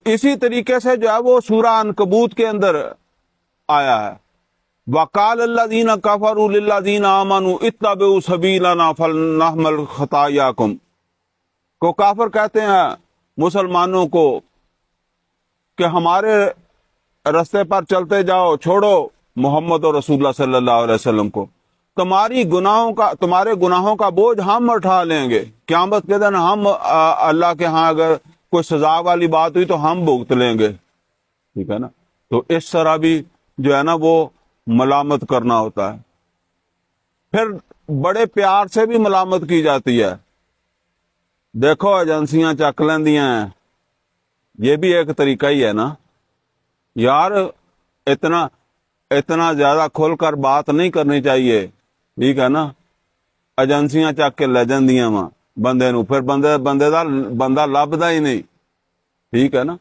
اسی طریقے سے جو ہے وہ سورہ عنکبوت کے اندر آیا ہے، وَقَالَ الَّذِينَ كَفَرُوا لِلَّذِينَ آمَنُوا اتَّبِعُوا سَبِيلَنَا فَلْنَحْمِلْ خَطَايَاكُمْ، کو کافر کہتے ہیں مسلمانوں کو کہ ہمارے رستے پر چلتے جاؤ، چھوڑو محمد اور رسول اللہ صلی اللہ علیہ وسلم کو، تمہارے گناہوں کا بوجھ ہم اٹھا لیں گے، قیامت کے دن ہم اللہ کے ہاں اگر کوئی سزا والی بات ہوئی تو ہم بھگت لیں گے، ٹھیک ہے نا۔ تو اس طرح بھی جو ہے نا وہ ملامت کرنا ہوتا ہے۔ پھر بڑے پیار سے بھی ملامت کی جاتی ہے، دیکھو ایجنسیاں چک لیندیاں ہیں، یہ بھی ایک طریقہ ہی ہے نا یار، اتنا زیادہ کھل کر بات نہیں کرنی چاہیے، ٹھیک ہے نا۔ ایجنسیاں چک کے لے جاندیاں وا بندے نو، پھر بندہ لبدا ہی نہیں، ٹھیک ہے نا۔